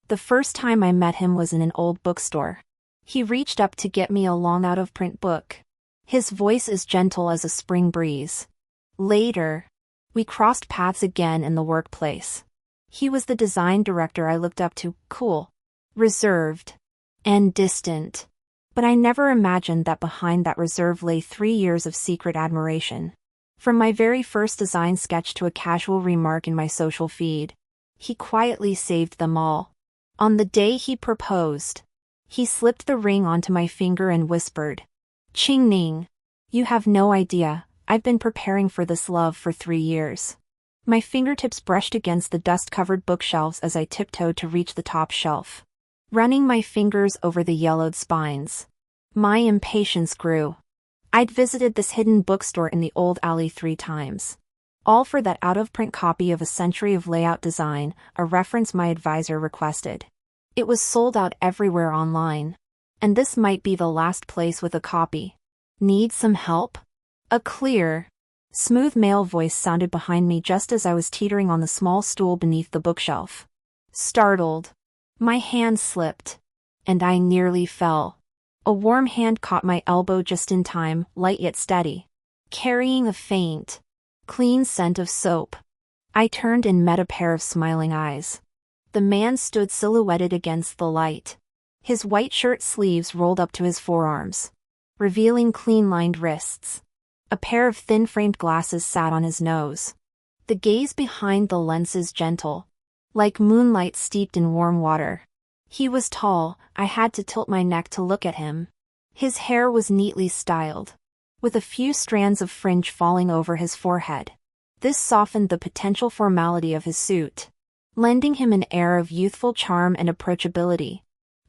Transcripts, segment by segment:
The first time I met him was in an old bookstore. He reached up to get me a long out-of-print book. His voice as gentle as a spring breeze. Later, we crossed paths again in the workplace. He was the design director I looked up to, cool, reserved, and distant. But I never imagined that behind that reserve lay 3 years of secret admiration. From my very first design sketch to a casual remark in my social feed, he quietly saved them all. On the day he proposed, he slipped the ring onto my finger and whispered, "Ching-ning. You have no idea, I've been preparing for this love for 3 years." My fingertips brushed against the dust-covered bookshelves as I tiptoed to reach the top shelf, running my fingers over the yellowed spines. My impatience grew. I'd visited this hidden bookstore in the old alley 3 times. All for that out-of-print copy of A Century of Layout Design, a reference my advisor requested. It was sold out everywhere online. And this might be the last place with a copy. Need some help? A clear, smooth male voice sounded behind me just as I was teetering on the small stool beneath the bookshelf. Startled, my hand slipped, and I nearly fell. A warm hand caught my elbow just in time, light yet steady, carrying a faint, clean scent of soap. I turned and met a pair of smiling eyes. The man stood silhouetted against the light, his white shirt sleeves rolled up to his forearms, revealing clean-lined wrists. A pair of thin-framed glasses sat on his nose. The gaze behind the lenses gentle, like moonlight steeped in warm water. He was tall, I had to tilt my neck to look at him. His hair was neatly styled, with a few strands of fringe falling over his forehead. This softened the potential formality of his suit, lending him an air of youthful charm and approachability.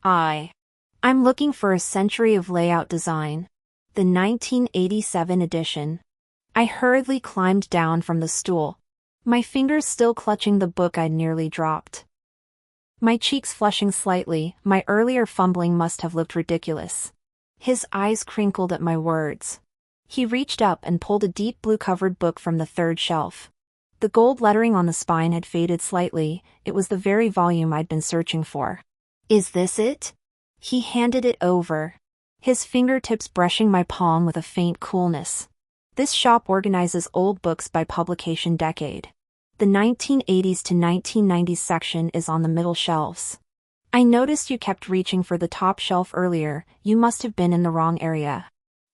I'm looking for A Century of Layout Design, the 1987 edition. I hurriedly climbed down from the stool, my fingers still clutching the book I'd nearly dropped. My cheeks flushing slightly, my earlier fumbling must have looked ridiculous. His eyes crinkled at my words. He reached up and pulled a deep blue-covered book from the third shelf. The gold lettering on the spine had faded slightly, it was the very volume I'd been searching for. Is this it? He handed it over, his fingertips brushing my palm with a faint coolness. This shop organizes old books by publication decade. The 1980s to 1990s section is on the middle shelves. I noticed you kept reaching for the top shelf earlier, you must have been in the wrong area.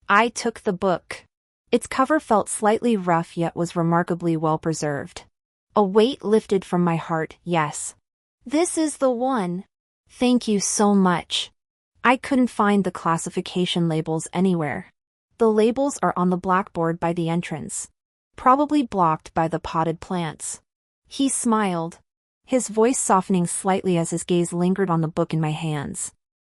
I took the book. Its cover felt slightly rough yet was remarkably well preserved. A weight lifted from my heart, yes. This is the one. Thank you so much. I couldn't find the classification labels anywhere. The labels are on the blackboard by the entrance, probably blocked by the potted plants. He smiled, his voice softening slightly as his gaze lingered on the book in my hands.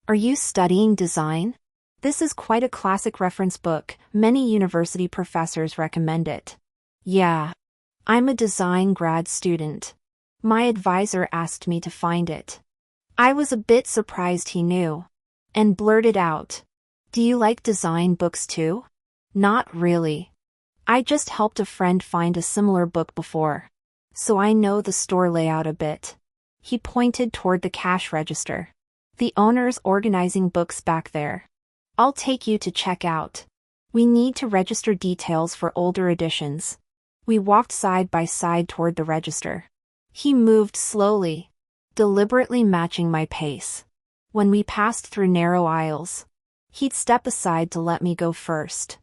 Are you studying design? This is quite a classic reference book, many university professors recommend it. Yeah. I'm a design grad student. My advisor asked me to find it. I was a bit surprised he knew, and blurted out, "Do you like design books too?" Not really. I just helped a friend find a similar book before, so I know the store layout a bit. He pointed toward the cash register. The owner's organizing books back there. I'll take you to check out. We need to register details for older editions. We walked side by side toward the register. He moved slowly, deliberately matching my pace. When we passed through narrow aisles, he'd step aside to let me go first.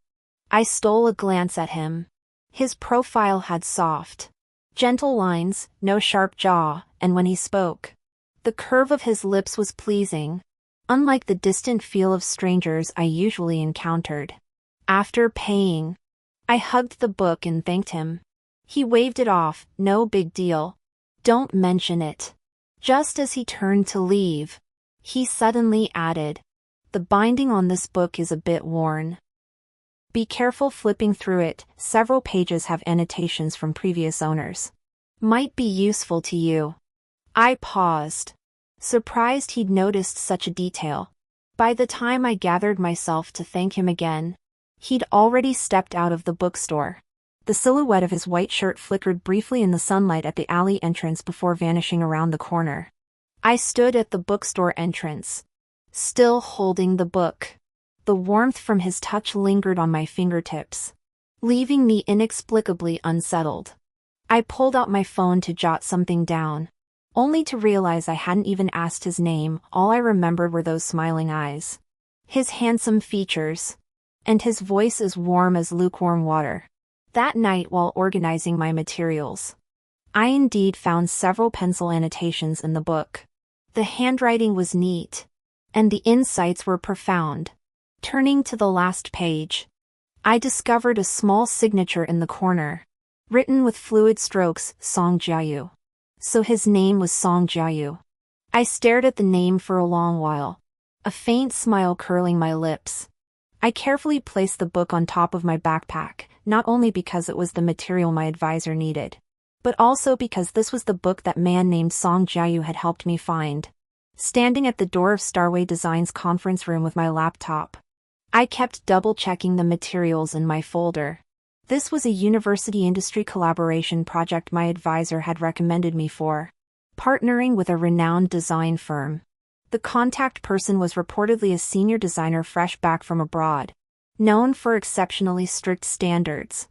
I stole a glance at him. His profile had soft, gentle lines, no sharp jaw, and when he spoke, the curve of his lips was pleasing, unlike the distant feel of strangers I usually encountered. After paying, I hugged the book and thanked him. He waved it off, no big deal. Don't mention it. Just as he turned to leave, he suddenly added, "The binding on this book is a bit worn. Be careful flipping through it, several pages have annotations from previous owners. Might be useful to you." I paused, surprised he'd noticed such a detail. By the time I gathered myself to thank him again, he'd already stepped out of the bookstore. The silhouette of his white shirt flickered briefly in the sunlight at the alley entrance before vanishing around the corner. I stood at the bookstore entrance, still holding the book. The warmth from his touch lingered on my fingertips, leaving me inexplicably unsettled. I pulled out my phone to jot something down, only to realize I hadn't even asked his name. All I remembered were those smiling eyes, his handsome features, and his voice as warm as lukewarm water. That night, while organizing my materials, I indeed found several pencil annotations in the book. The handwriting was neat, and the insights were profound. Turning to the last page, I discovered a small signature in the corner, written with fluid strokes, Song Jiayu. So his name was Song Jiayu. I stared at the name for a long while, a faint smile curling my lips. I carefully placed the book on top of my backpack, not only because it was the material my advisor needed, but also because this was the book that man named Song Jiayu had helped me find. Standing at the door of Starway Design's conference room with my laptop, I kept double-checking the materials in my folder. This was a university industry collaboration project my advisor had recommended me for, partnering with a renowned design firm. The contact person was reportedly a senior designer fresh back from abroad, known for exceptionally strict standards.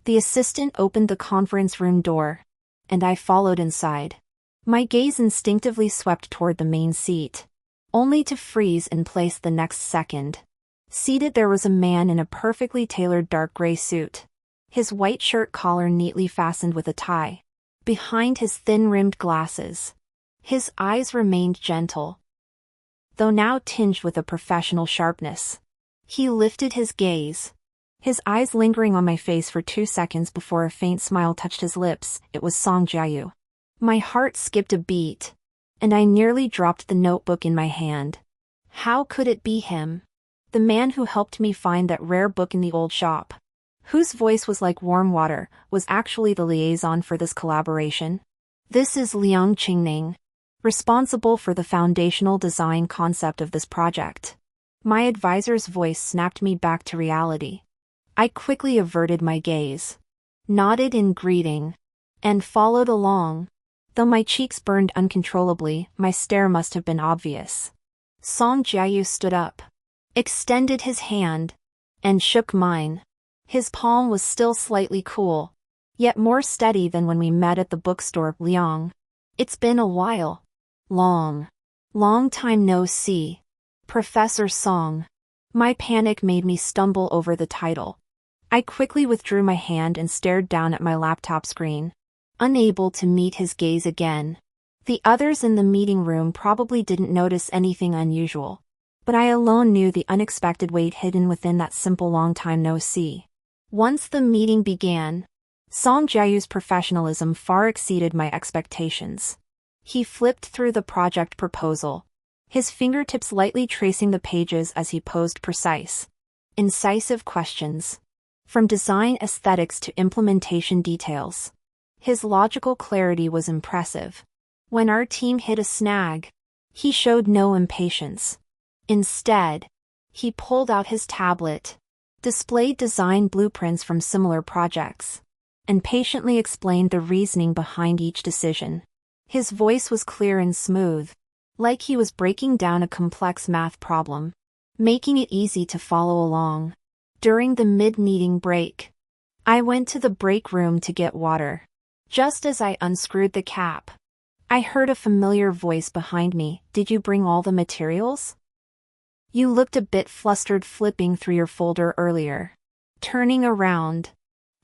The assistant opened the conference room door, and I followed inside. My gaze instinctively swept toward the main seat, only to freeze in place the next second. Seated there was a man in a perfectly tailored dark gray suit, his white shirt collar neatly fastened with a tie. Behind his thin-rimmed glasses, his eyes remained gentle, though now tinged with a professional sharpness. He lifted his gaze, his eyes lingering on my face for 2 seconds before a faint smile touched his lips. It was Song Jiayu. My heart skipped a beat, and I nearly dropped the notebook in my hand. How could it be him? The man who helped me find that rare book in the old shop, whose voice was like warm water, was actually the liaison for this collaboration. This is Liang Qingning, responsible for the foundational design concept of this project. My advisor's voice snapped me back to reality. I quickly averted my gaze, nodded in greeting, and followed along. Though my cheeks burned uncontrollably, my stare must have been obvious. Song Jiayu stood up, extended his hand, and shook mine. His palm was still slightly cool, yet more steady than when we met at the bookstore. Liang, it's been a while. Long time no see. Professor Song. My panic made me stumble over the title. I quickly withdrew my hand and stared down at my laptop screen, unable to meet his gaze again. The others in the meeting room probably didn't notice anything unusual, but I alone knew the unexpected weight hidden within that simple long time no see. Once the meeting began, Song Jiayu's professionalism far exceeded my expectations. He flipped through the project proposal, his fingertips lightly tracing the pages as he posed precise, incisive questions, from design aesthetics to implementation details. His logical clarity was impressive. When our team hit a snag, he showed no impatience. Instead, he pulled out his tablet, displayed design blueprints from similar projects, and patiently explained the reasoning behind each decision. His voice was clear and smooth, like he was breaking down a complex math problem, making it easy to follow along. During the mid-meeting break, I went to the break room to get water. Just as I unscrewed the cap, I heard a familiar voice behind me. Did you bring all the materials? You looked a bit flustered flipping through your folder earlier. Turning around,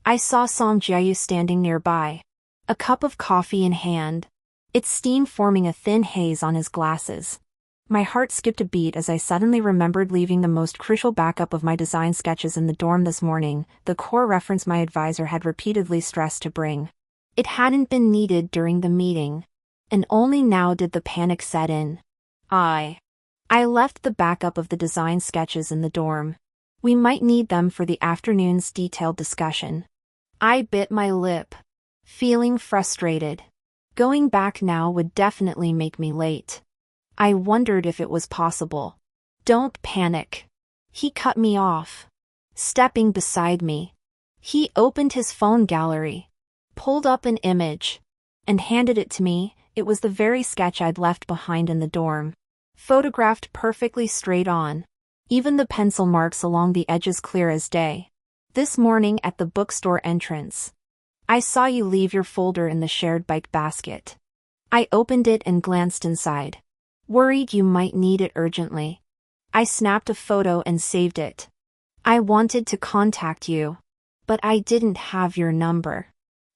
I saw Song Jiayu standing nearby, a cup of coffee in hand, its steam forming a thin haze on his glasses. My heart skipped a beat as I suddenly remembered leaving the most crucial backup of my design sketches in the dorm this morning, the core reference my advisor had repeatedly stressed to bring. It hadn't been needed during the meeting, and only now did the panic set in. I left the backup of the design sketches in the dorm. We might need them for the afternoon's detailed discussion. I bit my lip, feeling frustrated. Going back now would definitely make me late. I wondered if it was possible. Don't panic. He cut me off. Stepping beside me, he opened his phone gallery, pulled up an image, and handed it to me. It was the very sketch I'd left behind in the dorm. Photographed perfectly straight on. Even the pencil marks along the edges clear as day. This morning at the bookstore entrance. I saw you leave your folder in the shared bike basket. I opened it and glanced inside. Worried you might need it urgently. I snapped a photo and saved it. I wanted to contact you. But I didn't have your number.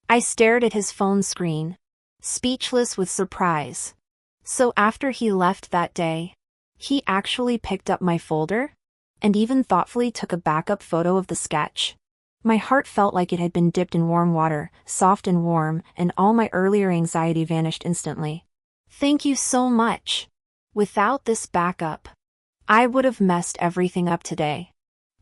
I stared at his phone screen, speechless with surprise. So after he left that day, he actually picked up my folder? And even thoughtfully took a backup photo of the sketch? My heart felt like it had been dipped in warm water, soft and warm, and all my earlier anxiety vanished instantly. Thank you so much. Without this backup, I would have messed everything up today.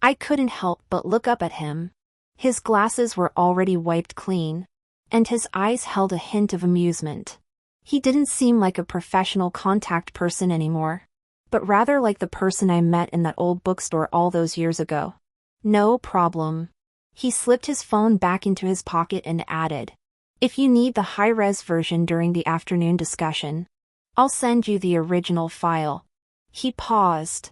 I couldn't help but look up at him. His glasses were already wiped clean, and his eyes held a hint of amusement. He didn't seem like a professional contact person anymore, but rather like the person I met in that old bookstore all those years ago. No problem. He slipped his phone back into his pocket and added, if you need the high-res version during the afternoon discussion, I'll send you the original file. He paused,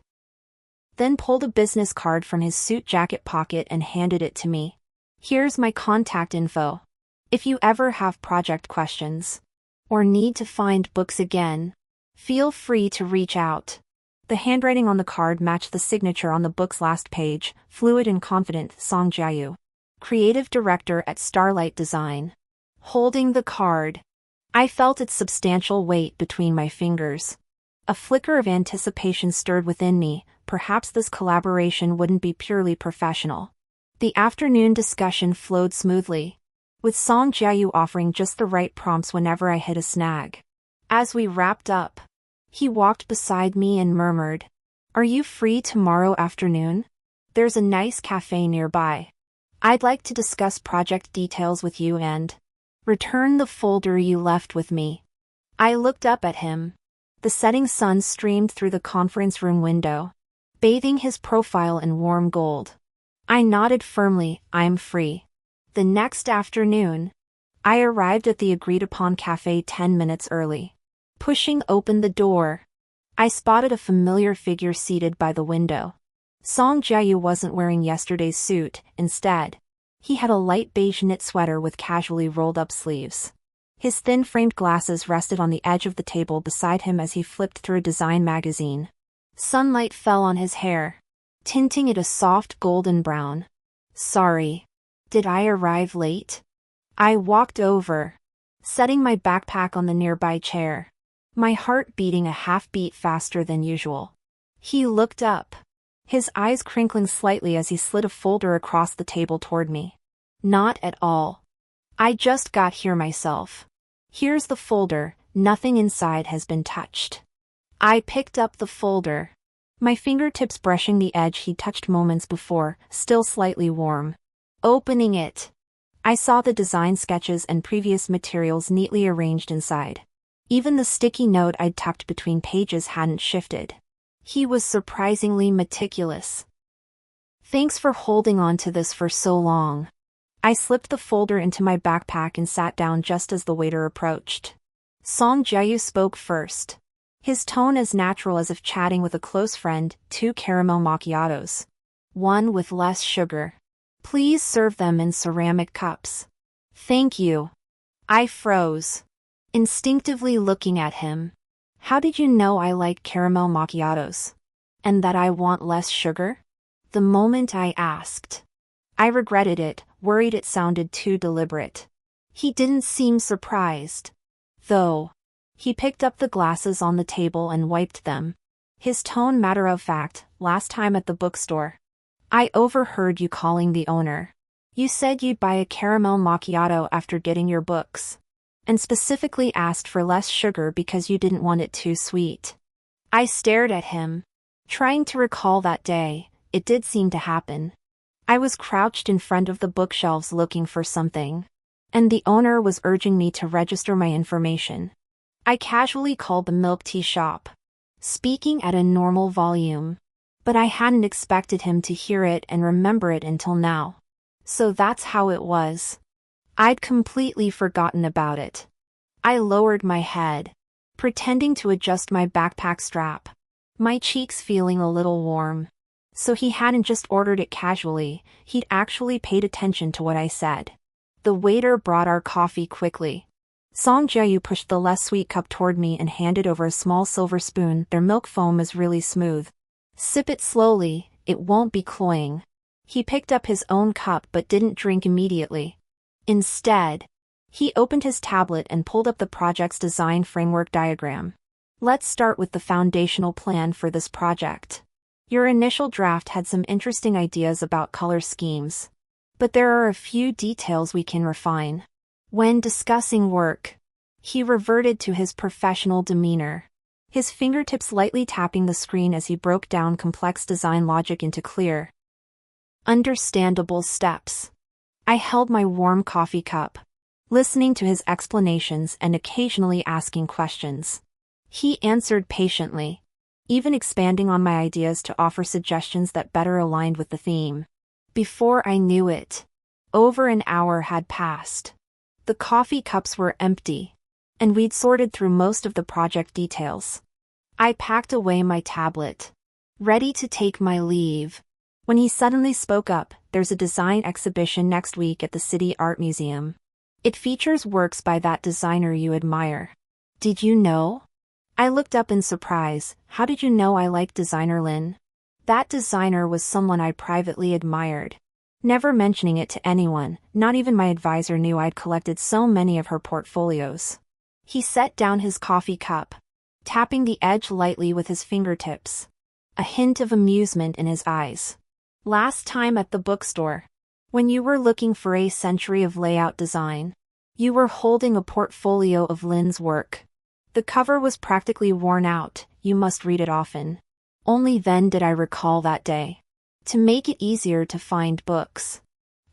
then pulled a business card from his suit jacket pocket and handed it to me. Here's my contact info. If you ever have project questions, or need to find books again, feel free to reach out. The handwriting on the card matched the signature on the book's last page, fluid and confident, Song Jiayu, creative director at Starlight Design. Holding the card, I felt its substantial weight between my fingers. A flicker of anticipation stirred within me, perhaps this collaboration wouldn't be purely professional. The afternoon discussion flowed smoothly, with Song Jiayu offering just the right prompts whenever I hit a snag. As we wrapped up, he walked beside me and murmured, "Are you free tomorrow afternoon? There's a nice cafe nearby. I'd like to discuss project details with you and return the folder you left with me." I looked up at him. The setting sun streamed through the conference room window, bathing his profile in warm gold. I nodded firmly, I'm free. The next afternoon, I arrived at the agreed-upon cafe 10 minutes early. Pushing open the door, I spotted a familiar figure seated by the window. Song Jiayu wasn't wearing yesterday's suit, instead, he had a light beige knit sweater with casually rolled-up sleeves. His thin-framed glasses rested on the edge of the table beside him as he flipped through a design magazine. Sunlight fell on his hair, tinting it a soft golden brown. Sorry. Did I arrive late? I walked over, setting my backpack on the nearby chair, my heart beating a half-beat faster than usual. He looked up, his eyes crinkling slightly as he slid a folder across the table toward me. Not at all. I just got here myself. Here's the folder, nothing inside has been touched. I picked up the folder, my fingertips brushing the edge he'd touched moments before, still slightly warm. Opening it, I saw the design sketches and previous materials neatly arranged inside. Even the sticky note I'd tucked between pages hadn't shifted. He was surprisingly meticulous. Thanks for holding on to this for so long. I slipped the folder into my backpack and sat down just as the waiter approached. Song Jiayu spoke first, his tone as natural as if chatting with a close friend. 2 caramel macchiatos. 1 with less sugar. Please serve them in ceramic cups. Thank you. I froze, instinctively looking at him. How did you know I like caramel macchiatos? And that I want less sugar? The moment I asked, I regretted it, worried it sounded too deliberate. He didn't seem surprised, though. He picked up the glasses on the table and wiped them. His tone matter-of-fact, last time at the bookstore. I overheard you calling the owner. You said you'd buy a caramel macchiato after getting your books, and specifically asked for less sugar because you didn't want it too sweet. I stared at him, trying to recall that day. It did seem to happen. I was crouched in front of the bookshelves looking for something, and the owner was urging me to register my information. I casually called the milk tea shop, speaking at a normal volume, but I hadn't expected him to hear it and remember it until now. So that's how it was. I'd completely forgotten about it. I lowered my head, pretending to adjust my backpack strap, my cheeks feeling a little warm. So he hadn't just ordered it casually, he'd actually paid attention to what I said. The waiter brought our coffee quickly. Song Jae-yu pushed the less sweet cup toward me and handed over a small silver spoon. Their milk foam is really smooth. Sip it slowly, it won't be cloying. He picked up his own cup but didn't drink immediately. Instead, he opened his tablet and pulled up the project's design framework diagram. Let's start with the foundational plan for this project. Your initial draft had some interesting ideas about color schemes, but there are a few details we can refine. When discussing work, he reverted to his professional demeanor, his fingertips lightly tapping the screen as he broke down complex design logic into clear, understandable steps. I held my warm coffee cup, listening to his explanations and occasionally asking questions. He answered patiently, even expanding on my ideas to offer suggestions that better aligned with the theme. Before I knew it, over an hour had passed. The coffee cups were empty, and we'd sorted through most of the project details. I packed away my tablet, ready to take my leave, when he suddenly spoke up. There's a design exhibition next week at the City Art Museum. It features works by that designer you admire. Did you know? I looked up in surprise. How did you know I liked designer Lin? That designer was someone I privately admired. Never mentioning it to anyone, not even my advisor knew I'd collected so many of her portfolios. He set down his coffee cup, tapping the edge lightly with his fingertips, a hint of amusement in his eyes. Last time at the bookstore, when you were looking for a century of layout design, you were holding a portfolio of Lin's work. The cover was practically worn out. You must read it often. Only then did I recall that day. To make it easier to find books,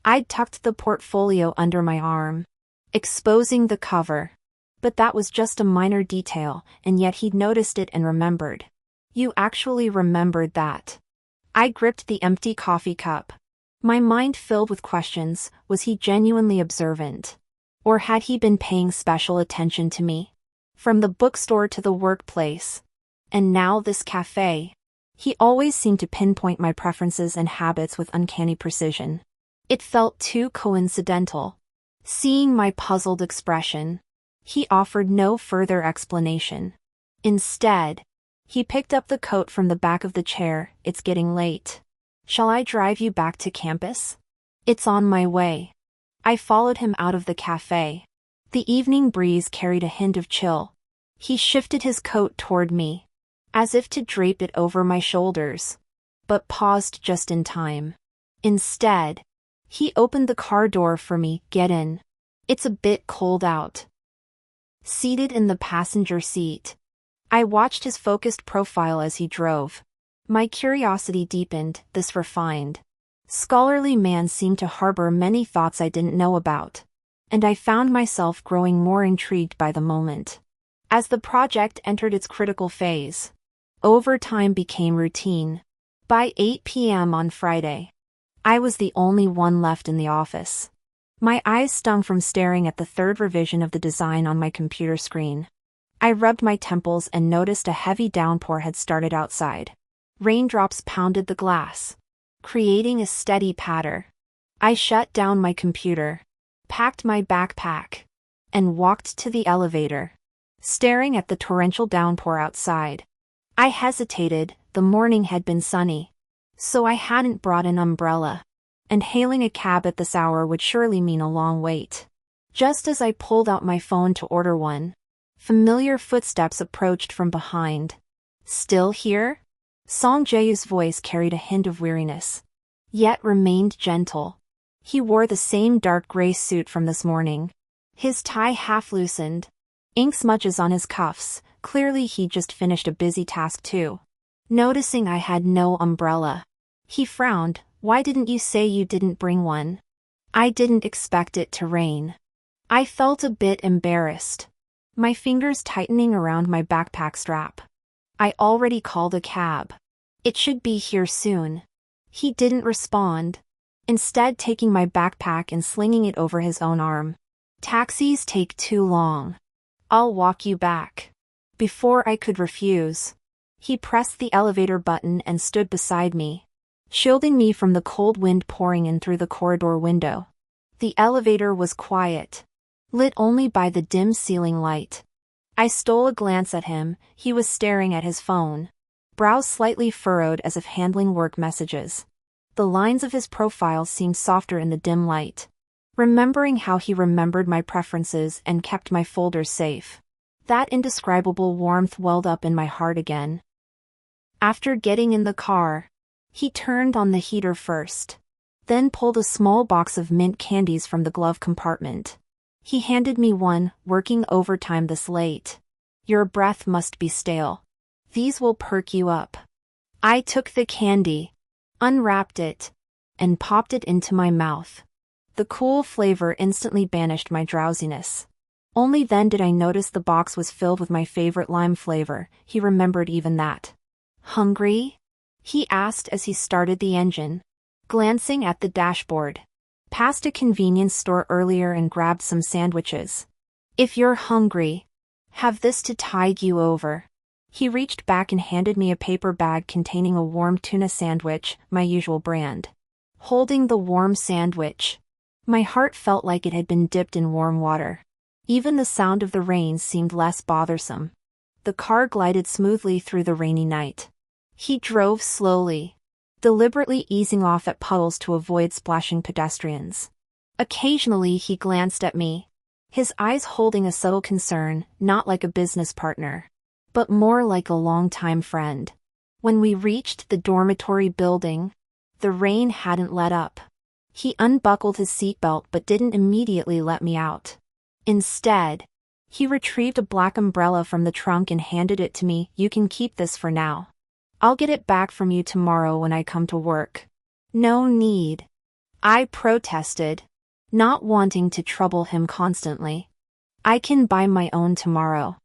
I'd tucked the portfolio under my arm, exposing the cover. But that was just a minor detail, and yet he'd noticed it and remembered. You actually remembered that. I gripped the empty coffee cup, my mind filled with questions. Was he genuinely observant? Or had he been paying special attention to me? From the bookstore to the workplace, and now this cafe. He always seemed to pinpoint my preferences and habits with uncanny precision. It felt too coincidental. Seeing my puzzled expression, he offered no further explanation. Instead, he picked up the coat from the back of the chair. It's getting late. Shall I drive you back to campus? It's on my way. I followed him out of the cafe. The evening breeze carried a hint of chill. He shifted his coat toward me, as if to drape it over my shoulders, but paused just in time. Instead, he opened the car door for me. Get in. It's a bit cold out. Seated in the passenger seat, I watched his focused profile as he drove. My curiosity deepened. This refined, scholarly man seemed to harbor many thoughts I didn't know about, and I found myself growing more intrigued by the moment. As the project entered its critical phase, overtime became routine. By 8 p.m. on Friday, I was the only one left in the office. My eyes stung from staring at the third revision of the design on my computer screen. I rubbed my temples and noticed a heavy downpour had started outside. Raindrops pounded the glass, creating a steady patter. I shut down my computer, packed my backpack, and walked to the elevator, staring at the torrential downpour outside. I hesitated. The morning had been sunny, so I hadn't brought an umbrella, and hailing a cab at this hour would surely mean a long wait. Just as I pulled out my phone to order one, familiar footsteps approached from behind. Still here? Song Jae-yu's voice carried a hint of weariness, yet remained gentle. He wore the same dark gray suit from this morning, his tie half loosened, ink smudges on his cuffs. Clearly he'd just finished a busy task too. Noticing I had no umbrella, he frowned. Why didn't you say you didn't bring one? I didn't expect it to rain. I felt a bit embarrassed, my fingers tightening around my backpack strap. I already called a cab. It should be here soon. He didn't respond, instead taking my backpack and slinging it over his own arm. Taxis take too long. I'll walk you back. Before I could refuse, he pressed the elevator button and stood beside me, shielding me from the cold wind pouring in through the corridor window. The elevator was quiet, lit only by the dim ceiling light. I stole a glance at him. He was staring at his phone, brows slightly furrowed as if handling work messages. The lines of his profile seemed softer in the dim light. Remembering how he remembered my preferences and kept my folders safe, that indescribable warmth welled up in my heart again. After getting in the car, he turned on the heater first, then pulled a small box of mint candies from the glove compartment. He handed me one. Working overtime this late? Your breath must be stale. These will perk you up. I took the candy, unwrapped it, and popped it into my mouth. The cool flavor instantly banished my drowsiness. Only then did I notice the box was filled with my favorite lime flavor. He remembered even that. Hungry? He asked as he started the engine, glancing at the dashboard. Passed a convenience store earlier and grabbed some sandwiches. If you're hungry, have this to tide you over. He reached back and handed me a paper bag containing a warm tuna sandwich, my usual brand. Holding the warm sandwich, my heart felt like it had been dipped in warm water. Even the sound of the rain seemed less bothersome. The car glided smoothly through the rainy night. He drove slowly, deliberately easing off at puddles to avoid splashing pedestrians. Occasionally he glanced at me, his eyes holding a subtle concern, not like a business partner, but more like a longtime friend. When we reached the dormitory building, the rain hadn't let up. He unbuckled his seatbelt but didn't immediately let me out. Instead, he retrieved a black umbrella from the trunk and handed it to me. You can keep this for now. I'll get it back from you tomorrow when I come to work. No need. I protested, not wanting to trouble him constantly. I can buy my own tomorrow.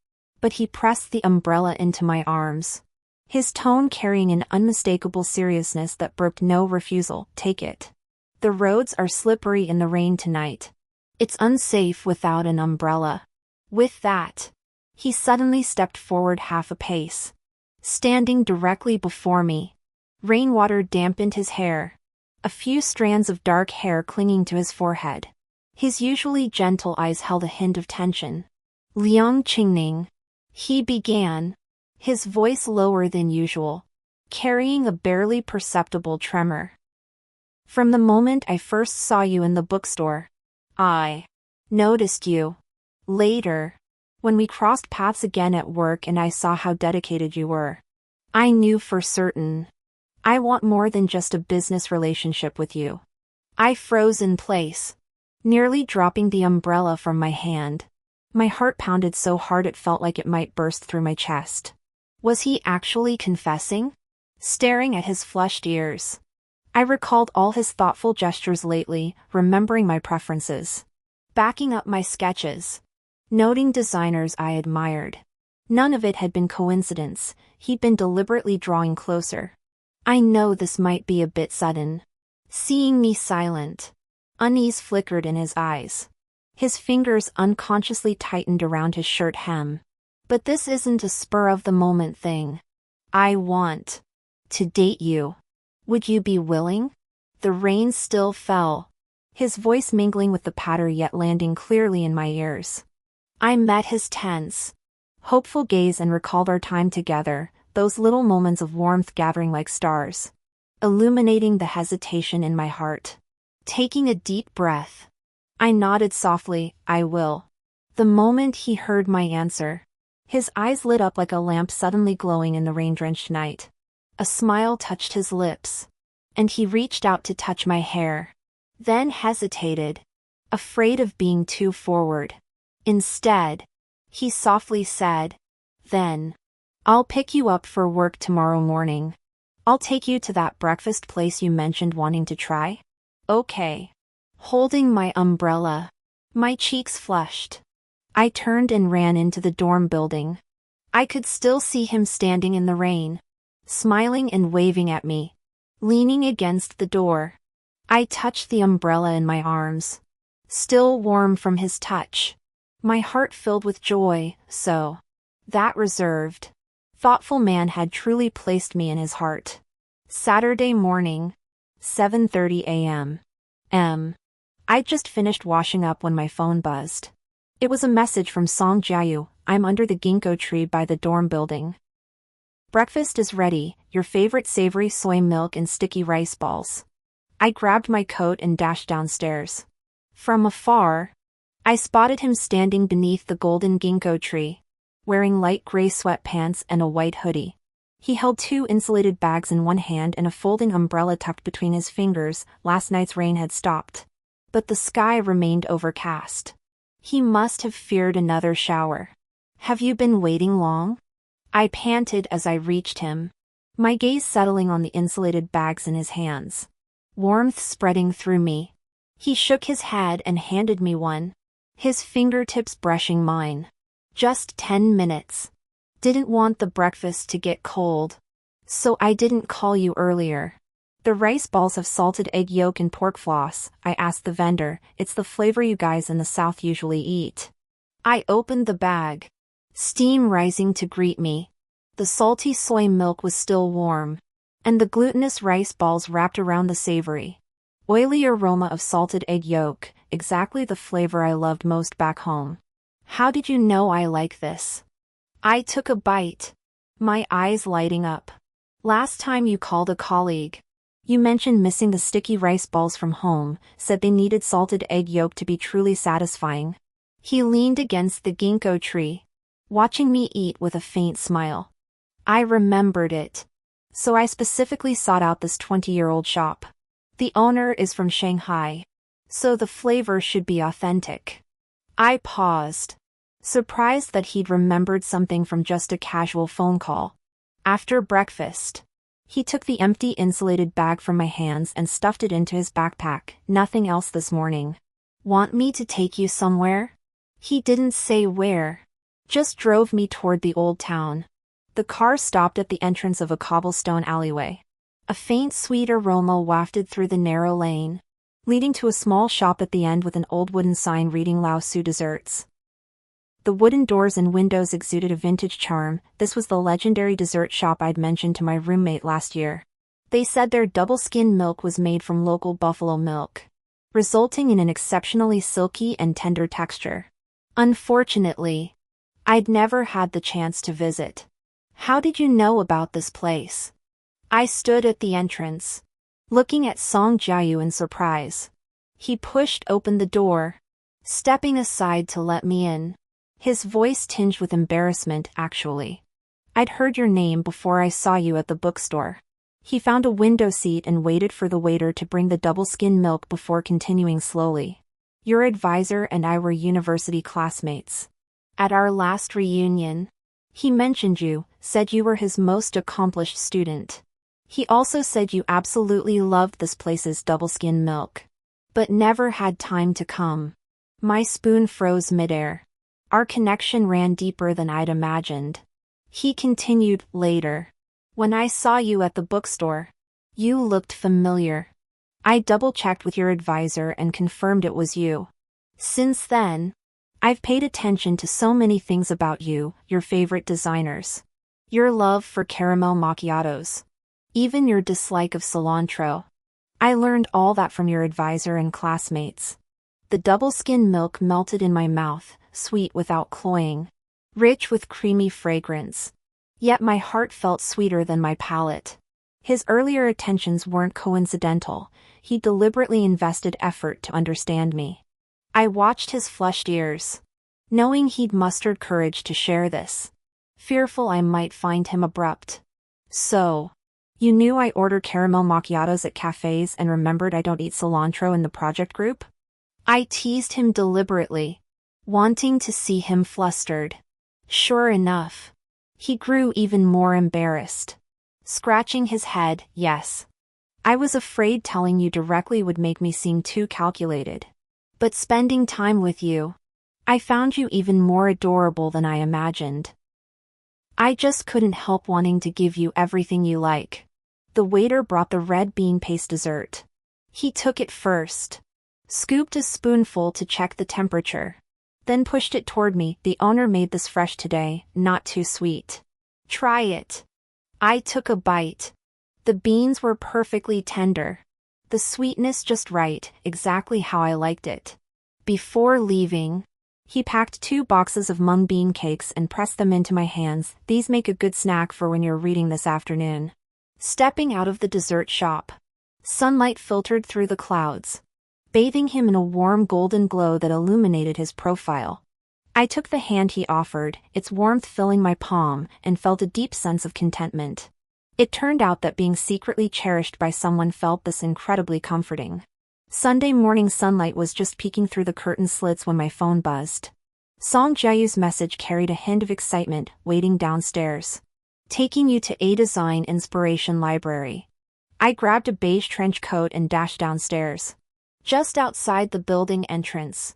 But he pressed the umbrella into my arms, his tone carrying an unmistakable seriousness that brooked no refusal. Take it. The roads are slippery in the rain tonight. It's unsafe without an umbrella. With that, he suddenly stepped forward half a pace, standing directly before me. Rainwater dampened his hair, a few strands of dark hair clinging to his forehead. His usually gentle eyes held a hint of tension. Liang Qingning, he began, his voice lower than usual, carrying a barely perceptible tremor. From the moment I first saw you in the bookstore, I noticed you. Later, when we crossed paths again at work and I saw how dedicated you were, I knew for certain, I want more than just a business relationship with you. I froze in place, nearly dropping the umbrella from my hand. My heart pounded so hard it felt like it might burst through my chest. Was he actually confessing? Staring at his flushed ears, I recalled all his thoughtful gestures lately, remembering my preferences, backing up my sketches, noting designers I admired. None of it had been coincidence. He'd been deliberately drawing closer. I know this might be a bit sudden. Seeing me silent, unease flickered in his eyes. His fingers unconsciously tightened around his shirt hem. But this isn't a spur-of-the-moment thing. I want to date you. Would you be willing? The rain still fell, his voice mingling with the patter yet landing clearly in my ears. I met his tense, hopeful gaze and recalled our time together, those little moments of warmth gathering like stars, illuminating the hesitation in my heart. Taking a deep breath, I nodded softly, I will. The moment he heard my answer, his eyes lit up like a lamp suddenly glowing in the rain-drenched night. A smile touched his lips, and he reached out to touch my hair, then hesitated, afraid of being too forward. Instead, he softly said, then, I'll pick you up for work tomorrow morning. I'll take you to that breakfast place you mentioned wanting to try. Okay. Holding my umbrella, my cheeks flushed, I turned and ran into the dorm building. I could still see him standing in the rain, smiling and waving at me, leaning against the door. I touched the umbrella in my arms, still warm from his touch. My heart filled with joy, so. That reserved, thoughtful man had truly placed me in his heart. Saturday morning, 7:30 a.m. I'd just finished washing up when my phone buzzed. It was a message from Song Jiayu. I'm under the ginkgo tree by the dorm building. Breakfast is ready, your favorite savory soy milk and sticky rice balls. I grabbed my coat and dashed downstairs. From afar, I spotted him standing beneath the golden ginkgo tree, wearing light gray sweatpants and a white hoodie. He held 2 insulated bags in one hand and a folding umbrella tucked between his fingers. Last night's rain had stopped, but the sky remained overcast. He must have feared another shower. Have you been waiting long? I panted as I reached him, my gaze settling on the insulated bags in his hands, warmth spreading through me. He shook his head and handed me one, his fingertips brushing mine. Just 10 minutes. Didn't want the breakfast to get cold, so I didn't call you earlier. The rice balls have salted egg yolk and pork floss, I asked the vendor. It's the flavor you guys in the South usually eat. I opened the bag, steam rising to greet me. The salty soy milk was still warm, and the glutinous rice balls wrapped around the savory, oily aroma of salted egg yolk, exactly the flavor I loved most back home. How did you know I like this? I took a bite, my eyes lighting up. Last time you called a colleague, you mentioned missing the sticky rice balls from home, said they needed salted egg yolk to be truly satisfying. He leaned against the ginkgo tree, watching me eat with a faint smile. I remembered it. So I specifically sought out this 20-year-old shop. The owner is from Shanghai, so the flavor should be authentic. I paused, surprised that he'd remembered something from just a casual phone call. After breakfast, he took the empty insulated bag from my hands and stuffed it into his backpack. Nothing else this morning. Want me to take you somewhere? He didn't say where, just drove me toward the old town. The car stopped at the entrance of a cobblestone alleyway. A faint sweet aroma wafted through the narrow lane, leading to a small shop at the end with an old wooden sign reading Lao Su Desserts. The wooden doors and windows exuded a vintage charm. This was the legendary dessert shop I'd mentioned to my roommate last year. They said their double-skin milk was made from local buffalo milk, resulting in an exceptionally silky and tender texture. Unfortunately, I'd never had the chance to visit. How did you know about this place? I stood at the entrance, looking at Song Jiayu in surprise. He pushed open the door, stepping aside to let me in. His voice tinged with embarrassment. Actually, I'd heard your name before I saw you at the bookstore. He found a window seat and waited for the waiter to bring the double-skin milk before continuing slowly. Your advisor and I were university classmates. At our last reunion, he mentioned you, said you were his most accomplished student. He also said you absolutely loved this place's double-skin milk, but never had time to come. My spoon froze midair. Our connection ran deeper than I'd imagined. He continued, later. When I saw you at the bookstore, you looked familiar. I double-checked with your advisor and confirmed it was you. Since then, I've paid attention to so many things about you, your favorite designers, your love for caramel macchiatos, even your dislike of cilantro. I learned all that from your advisor and classmates. The double-skin milk melted in my mouth, sweet without cloying, rich with creamy fragrance. Yet my heart felt sweeter than my palate. His earlier attentions weren't coincidental. He deliberately invested effort to understand me. I watched his flushed ears, knowing he'd mustered courage to share this, fearful I might find him abrupt. So, you knew I order caramel macchiatos at cafes and remembered I don't eat cilantro in the project group? I teased him deliberately, wanting to see him flustered. Sure enough, he grew even more embarrassed, scratching his head. Yes. I was afraid telling you directly would make me seem too calculated. But spending time with you, I found you even more adorable than I imagined. I just couldn't help wanting to give you everything you like. The waiter brought the red bean paste dessert. He took it first, scooped a spoonful to check the temperature, then pushed it toward me. "The owner made this fresh today, not too sweet. Try it." I took a bite. The beans were perfectly tender. The sweetness just right, exactly how I liked it. Before leaving, he packed 2 boxes of mung bean cakes and pressed them into my hands. "These make a good snack for when you're reading this afternoon." Stepping out of the dessert shop, sunlight filtered through the clouds, bathing him in a warm golden glow that illuminated his profile. I took the hand he offered, its warmth filling my palm, and felt a deep sense of contentment. It turned out that being secretly cherished by someone felt this incredibly comforting. Sunday morning sunlight was just peeking through the curtain slits when my phone buzzed. Song Jae-yu's message carried a hint of excitement, waiting downstairs. "Taking you to a design inspiration library." I grabbed a beige trench coat and dashed downstairs. Just outside the building entrance,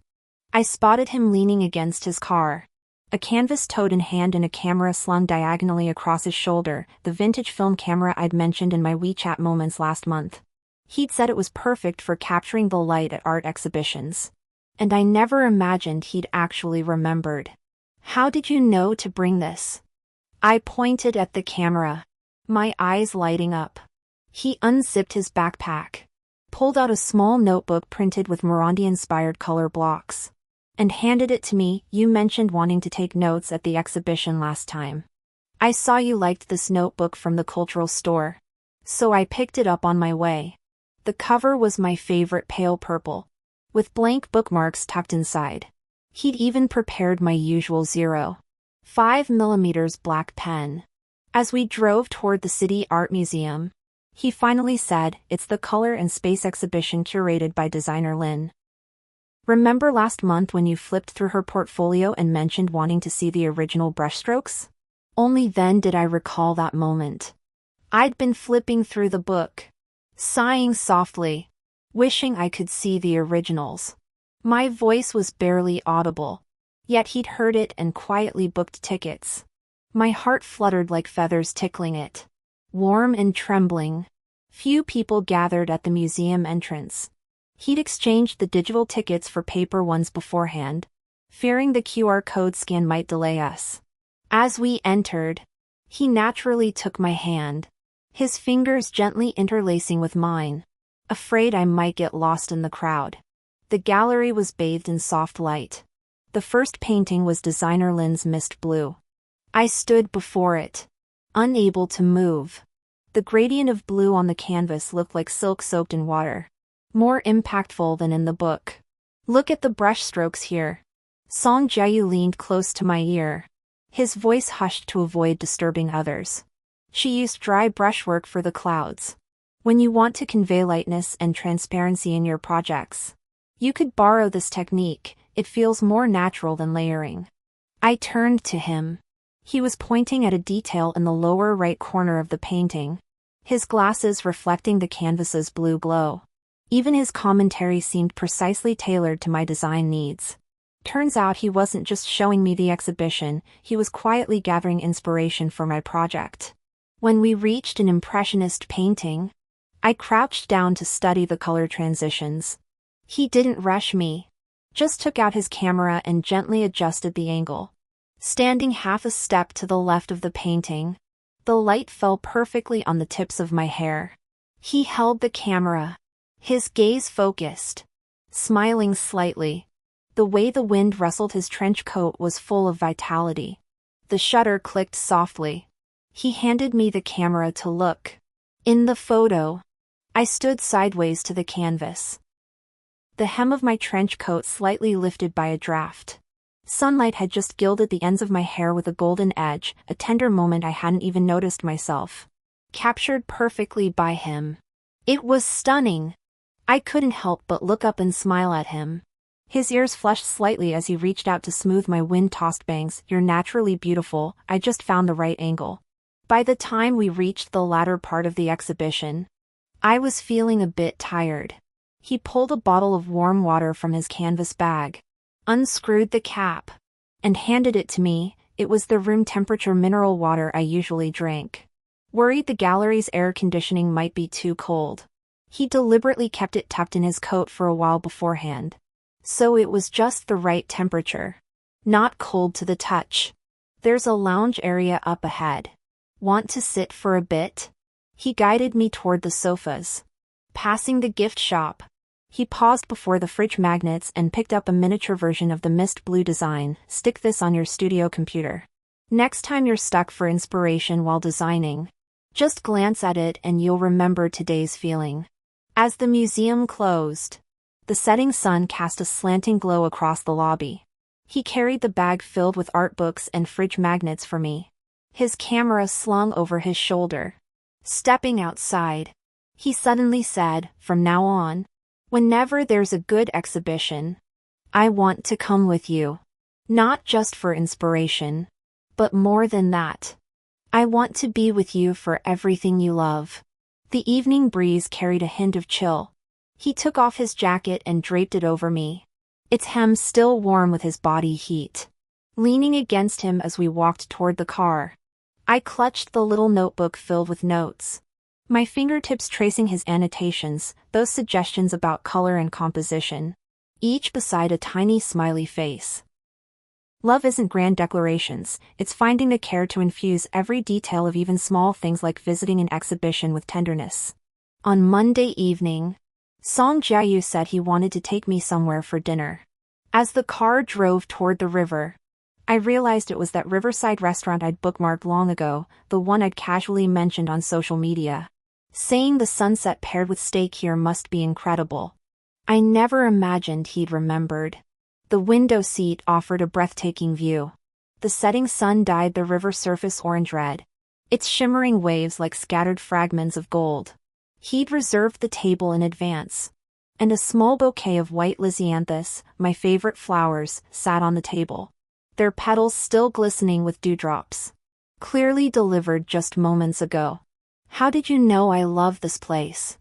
I spotted him leaning against his car, a canvas tote in hand and a camera slung diagonally across his shoulder, the vintage film camera I'd mentioned in my WeChat moments last month. He'd said it was perfect for capturing the light at art exhibitions. And I never imagined he'd actually remembered. "How did you know to bring this?" I pointed at the camera, my eyes lighting up. He unzipped his backpack, pulled out a small notebook printed with Morandi-inspired color blocks, and handed it to me. "You mentioned wanting to take notes at the exhibition last time. I saw you liked this notebook from the cultural store, so I picked it up on my way." The cover was my favorite, pale purple, with blank bookmarks tucked inside. He'd even prepared my usual 0.5mm black pen. As we drove toward the City Art Museum, he finally said, "It's the Color and Space exhibition curated by designer Lin. Remember last month when you flipped through her portfolio and mentioned wanting to see the original brushstrokes?" Only then did I recall that moment. I'd been flipping through the book, sighing softly, wishing I could see the originals. My voice was barely audible, yet he'd heard it and quietly booked tickets. My heart fluttered like feathers tickling it. Warm and trembling, few people gathered at the museum entrance. He'd exchanged the digital tickets for paper ones beforehand, fearing the QR code scan might delay us. As we entered, he naturally took my hand, his fingers gently interlacing with mine, afraid I might get lost in the crowd. The gallery was bathed in soft light. The first painting was designer Lin's Mist Blue. I stood before it, unable to move. The gradient of blue on the canvas looked like silk soaked in water, more impactful than in the book. "Look at the brushstrokes here." Song Jae-yu leaned close to my ear, his voice hushed to avoid disturbing others. "She used dry brushwork for the clouds. When you want to convey lightness and transparency in your projects, you could borrow this technique. It feels more natural than layering." I turned to him. He was pointing at a detail in the lower right corner of the painting, his glasses reflecting the canvas's blue glow. Even his commentary seemed precisely tailored to my design needs. Turns out he wasn't just showing me the exhibition, he was quietly gathering inspiration for my project. When we reached an impressionist painting, I crouched down to study the color transitions. He didn't rush me, just took out his camera and gently adjusted the angle. Standing half a step to the left of the painting, the light fell perfectly on the tips of my hair. He held the camera, his gaze focused, smiling slightly. The way the wind rustled his trench coat was full of vitality. The shutter clicked softly. He handed me the camera to look. In the photo, I stood sideways to the canvas, the hem of my trench coat slightly lifted by a draft. Sunlight had just gilded the ends of my hair with a golden edge, a tender moment I hadn't even noticed myself. Captured perfectly by him. It was stunning. I couldn't help but look up and smile at him. His ears flushed slightly as he reached out to smooth my wind-tossed bangs. "You're naturally beautiful, I just found the right angle." By the time we reached the latter part of the exhibition, I was feeling a bit tired. He pulled a bottle of warm water from his canvas bag, unscrewed the cap, and handed it to me. It was the room temperature mineral water I usually drank. Worried the gallery's air conditioning might be too cold, he deliberately kept it tucked in his coat for a while beforehand, so it was just the right temperature. not cold to the touch. There's a lounge area up ahead. Want to sit for a bit? He guided me toward the sofas. Passing the gift shop, he paused before the fridge magnets and picked up a miniature version of the mist blue design. Stick this on your studio computer. Next time you're stuck for inspiration while designing, just glance at it and you'll remember today's feeling. As the museum closed, the setting sun cast a slanting glow across the lobby. He carried the bag filled with art books and fridge magnets for me, his camera slung over his shoulder. Stepping outside, he suddenly said, "From now on, whenever there's a good exhibition, I want to come with you. Not just for inspiration, but more than that. I want to be with you for everything you love." The evening breeze carried a hint of chill. He took off his jacket and draped it over me, its hem still warm with his body heat. Leaning against him as we walked toward the car, I clutched the little notebook filled with notes, my fingertips tracing his annotations, those suggestions about color and composition, each beside a tiny smiley face. Love isn't grand declarations, it's finding the care to infuse every detail of even small things like visiting an exhibition with tenderness. On Monday evening, Song Jiayu said he wanted to take me somewhere for dinner. As the car drove toward the river, I realized it was that riverside restaurant I'd bookmarked long ago, the one I'd casually mentioned on social media, saying the sunset paired with steak here must be incredible. I never imagined he'd remembered. The window seat offered a breathtaking view. The setting sun dyed the river surface orange-red, its shimmering waves like scattered fragments of gold. He'd reserved the table in advance, and a small bouquet of white lisianthus, my favorite flowers, sat on the table, their petals still glistening with dewdrops. Clearly delivered just moments ago. "How did you know I love this place?"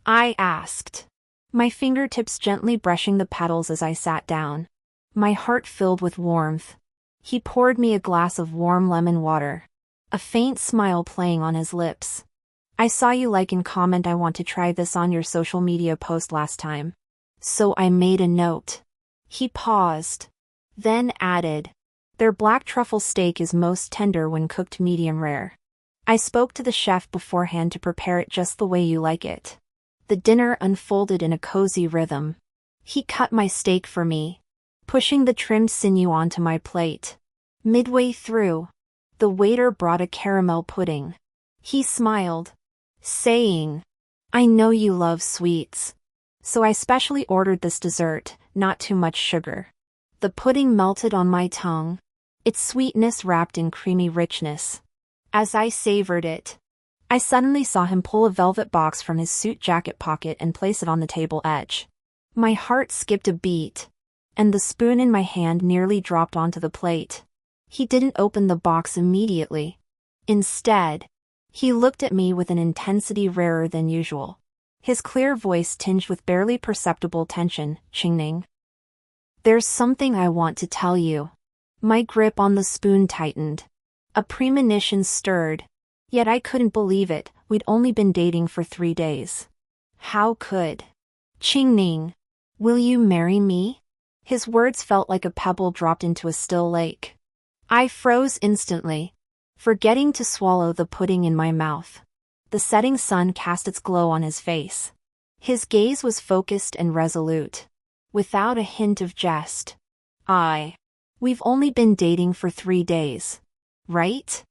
I asked, my fingertips gently brushing the petals as I sat down, my heart filled with warmth. He poured me a glass of warm lemon water, a faint smile playing on his lips. "I saw you like and comment I want to try this on your social media post last time, so I made a note." He paused, then added, "Their black truffle steak is most tender when cooked medium rare. I spoke to the chef beforehand to prepare it just the way you like it." The dinner unfolded in a cozy rhythm. He cut my steak for me, pushing the trimmed sinew onto my plate. Midway through, the waiter brought a caramel pudding. He smiled, saying, "I know you love sweets, so I specially ordered this dessert, not too much sugar." The pudding melted on my tongue, its sweetness wrapped in creamy richness. As I savored it, I suddenly saw him pull a velvet box from his suit jacket pocket and place it on the table edge. My heart skipped a beat, and the spoon in my hand nearly dropped onto the plate. He didn't open the box immediately. Instead, he looked at me with an intensity rarer than usual, his clear voice tinged with barely perceptible tension. "Qingning, there's something I want to tell you." My grip on the spoon tightened. A premonition stirred, yet I couldn't believe it. We'd only been dating for 3 days. How could? "Qingning, will you marry me?" His words felt like a pebble dropped into a still lake. I froze instantly, forgetting to swallow the pudding in my mouth. The setting sun cast its glow on his face. His gaze was focused and resolute, without a hint of jest. "We've only been dating for 3 days, right?"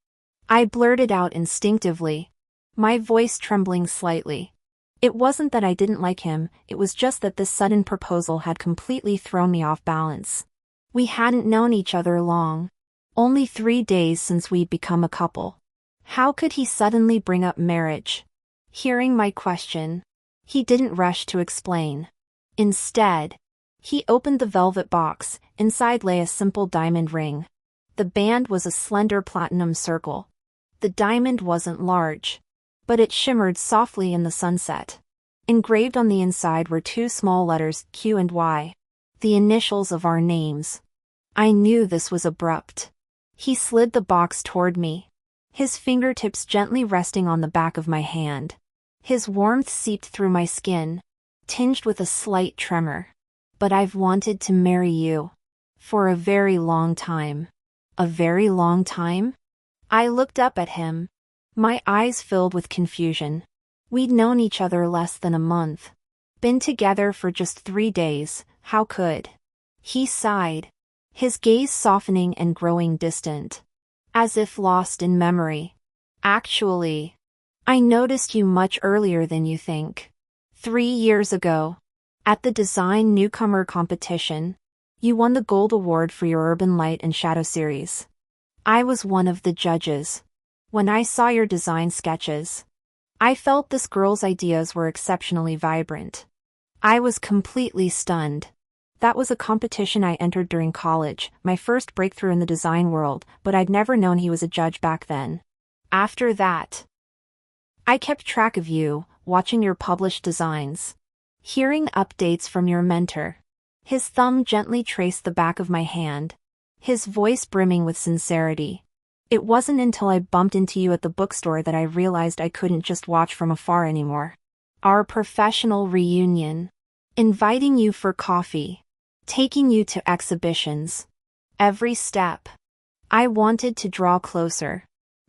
I blurted out instinctively, my voice trembling slightly. It wasn't that I didn't like him, it was just that this sudden proposal had completely thrown me off balance. We hadn't known each other long. Only 3 days since we'd become a couple. How could he suddenly bring up marriage? Hearing my question, he didn't rush to explain. Instead, he opened the velvet box. Inside lay a simple diamond ring. The band was a slender platinum circle. The diamond wasn't large, but it shimmered softly in the sunset. Engraved on the inside were 2 small letters, Q and Y, the initials of our names. I knew this was abrupt. He slid the box toward me, his fingertips gently resting on the back of my hand. His warmth seeped through my skin, tinged with a slight tremor. "But I've wanted to marry you For a very long time. A very long time? I looked up at him. My eyes filled with confusion. We'd known each other less than a month. Been together for just 3 days, how could? He sighed. His gaze softening and growing distant. As if lost in memory. Actually, I noticed you much earlier than you think. 3 years ago. At the Design Newcomer competition. You won the Gold Award for your Urban Light and Shadow series. I was one of the judges. When I saw your design sketches, I felt this girl's ideas were exceptionally vibrant. I was completely stunned. That was a competition I entered during college, my first breakthrough in the design world, but I'd never known he was a judge back then. After that, I kept track of you, watching your published designs. Hearing updates from your mentor. His thumb gently traced the back of my hand. His voice brimming with sincerity. It wasn't until I bumped into you at the bookstore that I realized I couldn't just watch from afar anymore. Our professional reunion. Inviting you for coffee. Taking you to exhibitions. Every step. I wanted to draw closer.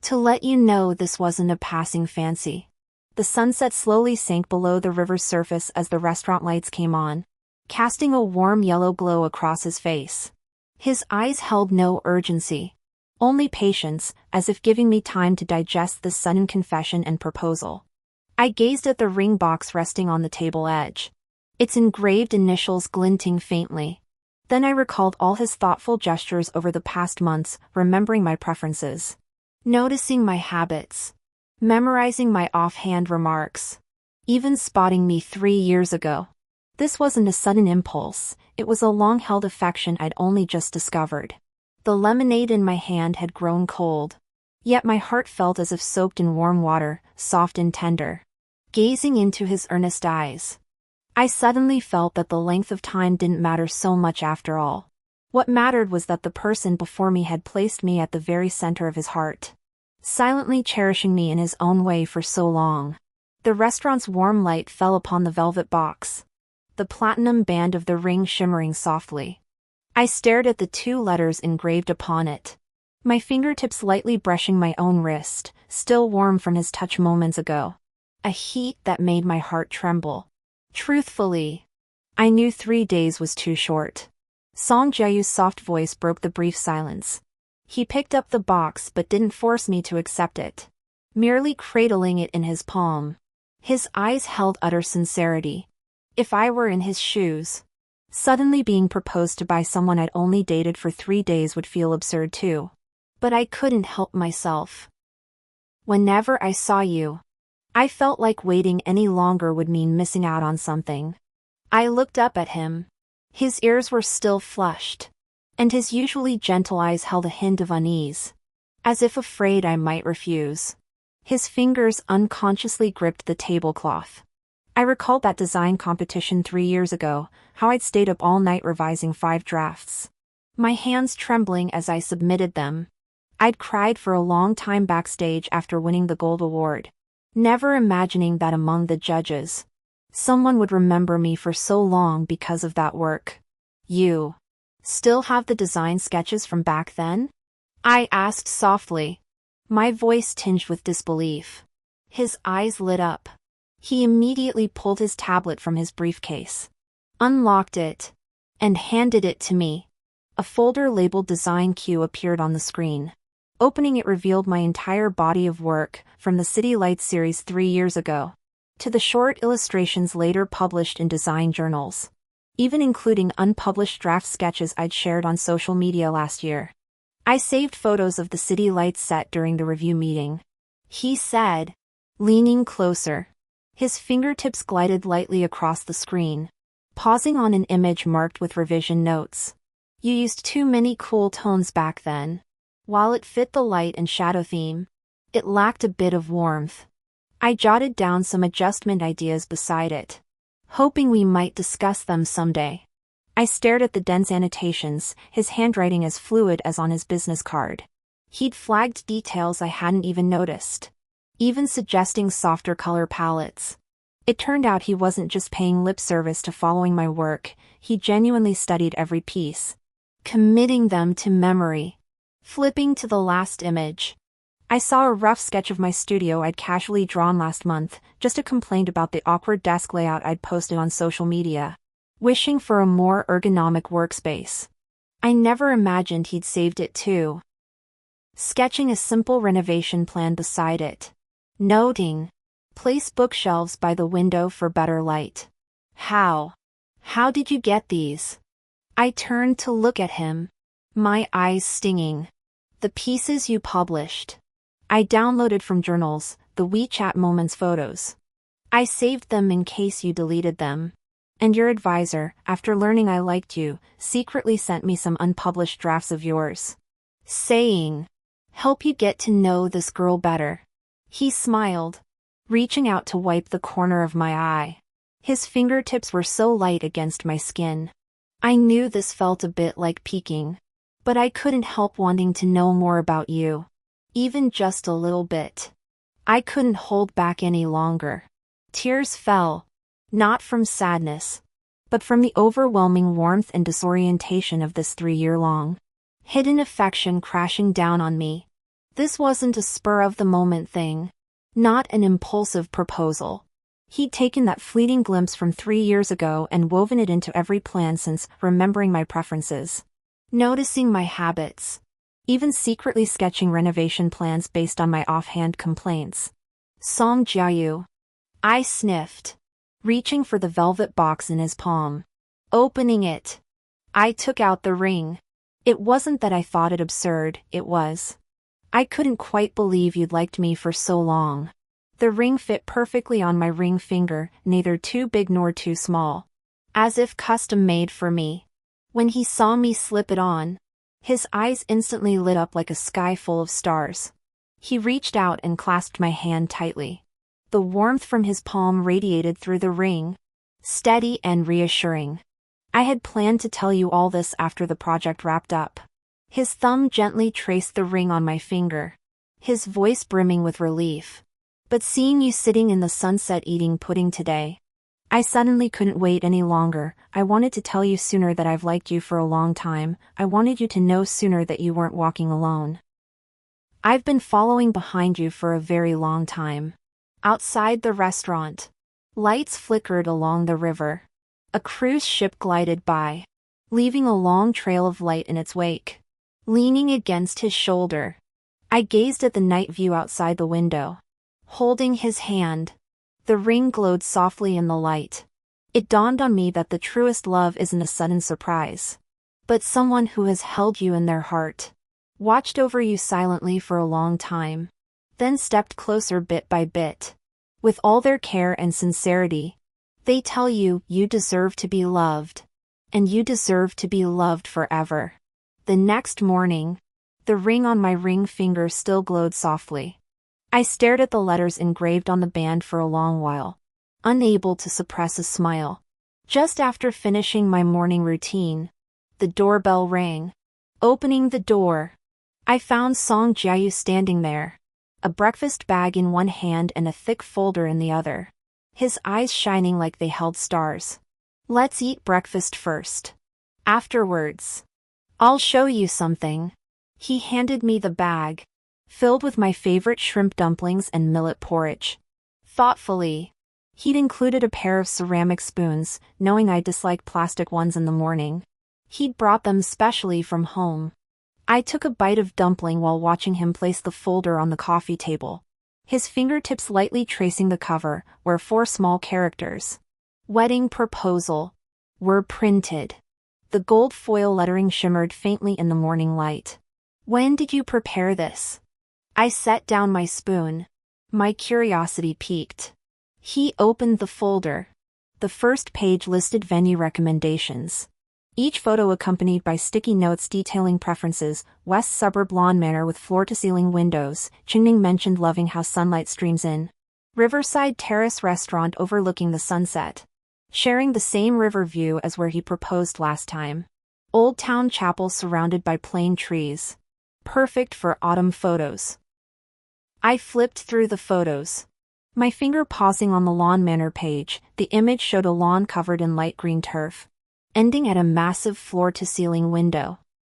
To let you know this wasn't a passing fancy. The sunset slowly sank below the river's surface as the restaurant lights came on, casting a warm yellow glow across his face. His eyes held no urgency. Only patience, as if giving me time to digest this sudden confession and proposal. I gazed at the ring box resting on the table edge. Its engraved initials glinting faintly. Then I recalled all his thoughtful gestures over the past months, remembering my preferences. Noticing my habits. Memorizing my offhand remarks. Even spotting me 3 years ago. This wasn't a sudden impulse, it was a long-held affection I'd only just discovered. The lemonade in my hand had grown cold. Yet my heart felt as if soaked in warm water, soft and tender. Gazing into his earnest eyes, I suddenly felt that the length of time didn't matter so much after all. What mattered was that the person before me had placed me at the very center of his heart. Silently cherishing me in his own way for so long. The restaurant's warm light fell upon the velvet box. The platinum band of the ring shimmering softly. I stared at the 2 letters engraved upon it. My fingertips lightly brushing my own wrist, still warm from his touch moments ago. A heat that made my heart tremble. Truthfully, I knew 3 days was too short. Song Jae-yu's soft voice broke the brief silence. He picked up the box but didn't force me to accept it. Merely cradling it in his palm. His eyes held utter sincerity. If I were in his shoes, suddenly being proposed to by someone I'd only dated for 3 days would feel absurd too. But I couldn't help myself. Whenever I saw you, I felt like waiting any longer would mean missing out on something. I looked up at him. His ears were still flushed, and his usually gentle eyes held a hint of unease, as if afraid I might refuse. His fingers unconsciously gripped the tablecloth. I recalled that design competition 3 years ago, how I'd stayed up all night revising 5 drafts. My hands trembling as I submitted them. I'd cried for a long time backstage after winning the gold award. Never imagining that among the judges, someone would remember me for so long because of that work. You still have the design sketches from back then? I asked softly, my voice tinged with disbelief. His eyes lit up. He immediately pulled his tablet from his briefcase, unlocked it, and handed it to me. A folder labeled Design Q appeared on the screen. Opening it revealed my entire body of work, from the City Lights series 3 years ago, to the short illustrations later published in design journals, even including unpublished draft sketches I'd shared on social media last year. I saved photos of the City Lights set during the review meeting. He said, leaning closer. His fingertips glided lightly across the screen, pausing on an image marked with revision notes. You used too many cool tones back then. While it fit the light and shadow theme, it lacked a bit of warmth. I jotted down some adjustment ideas beside it, hoping we might discuss them someday. I stared at the dense annotations, his handwriting as fluid as on his business card. He'd flagged details I hadn't even noticed, even suggesting softer color palettes. It turned out he wasn't just paying lip service to following my work, he genuinely studied every piece. committing them to memory. Flipping to the last image. I saw a rough sketch of my studio I'd casually drawn last month, just a complaint about the awkward desk layout I'd posted on social media. Wishing for a more ergonomic workspace. I never imagined he'd saved it too. Sketching a simple renovation plan beside it. Noting. Place bookshelves by the window for better light. How did you get these? I turned to look at him. My eyes stinging. The pieces you published. I downloaded from journals, the WeChat Moments photos. I saved them in case you deleted them. And your advisor, after learning I liked you, secretly sent me some unpublished drafts of yours. Saying, help you get to know this girl better. He smiled, reaching out to wipe the corner of my eye. His fingertips were so light against my skin. I knew this felt a bit like peeking. But I couldn't help wanting to know more about you. Even just a little bit. I couldn't hold back any longer. Tears fell. Not from sadness. But from the overwhelming warmth and disorientation of this 3-year-long hidden affection crashing down on me. This wasn't a spur-of-the-moment thing. Not an impulsive proposal. He'd taken that fleeting glimpse from 3 years ago and woven it into every plan since, remembering my preferences. Noticing my habits. Even secretly sketching renovation plans based on my offhand complaints. Song Jiayu. I sniffed. Reaching for the velvet box in his palm. Opening it. I took out the ring. It wasn't that I thought it absurd, it was. I couldn't quite believe you'd liked me for so long. The ring fit perfectly on my ring finger, neither too big nor too small. As if custom made for me. When he saw me slip it on, his eyes instantly lit up like a sky full of stars. He reached out and clasped my hand tightly. The warmth from his palm radiated through the ring, steady and reassuring. I had planned to tell you all this after the project wrapped up. His thumb gently traced the ring on my finger, his voice brimming with relief. But seeing you sitting in the sunset eating pudding today, I suddenly couldn't wait any longer. I wanted to tell you sooner that I've liked you for a long time. I wanted you to know sooner that you weren't walking alone. I've been following behind you for a very long time. Outside the restaurant, lights flickered along the river. A cruise ship glided by, leaving a long trail of light in its wake. Leaning against his shoulder, I gazed at the night view outside the window. Holding his hand, the ring glowed softly in the light. It dawned on me that the truest love isn't a sudden surprise, but someone who has held you in their heart, watched over you silently for a long time, then stepped closer bit by bit. With all their care and sincerity, they tell you, you deserve to be loved. And you deserve to be loved forever. The next morning, the ring on my ring finger still glowed softly. I stared at the letters engraved on the band for a long while, unable to suppress a smile. Just after finishing my morning routine, the doorbell rang. Opening the door, I found Song Jiayu standing there, a breakfast bag in one hand and a thick folder in the other, his eyes shining like they held stars. Let's eat breakfast first. Afterwards, I'll show you something. He handed me the bag, filled with my favorite shrimp dumplings and millet porridge. Thoughtfully, he'd included a pair of ceramic spoons, knowing I dislike plastic ones in the morning. He'd brought them specially from home. I took a bite of dumpling while watching him place the folder on the coffee table, his fingertips lightly tracing the cover, where 4 small characters, "Wedding Proposal," were printed. The gold foil lettering shimmered faintly in the morning light. When did you prepare this? I set down my spoon. My curiosity piqued. He opened the folder. The first page listed venue recommendations, each photo accompanied by sticky notes detailing preferences. West Suburb Lawn Manor with floor-to-ceiling windows. Chingning mentioned loving how sunlight streams in. Riverside Terrace Restaurant overlooking the sunset, sharing the same river view as where he proposed last time. Old Town Chapel surrounded by plane trees. Perfect for autumn photos. I flipped through the photos, my finger pausing on the Lawn Manor page. The image showed a lawn covered in light green turf, ending at a massive floor-to-ceiling window.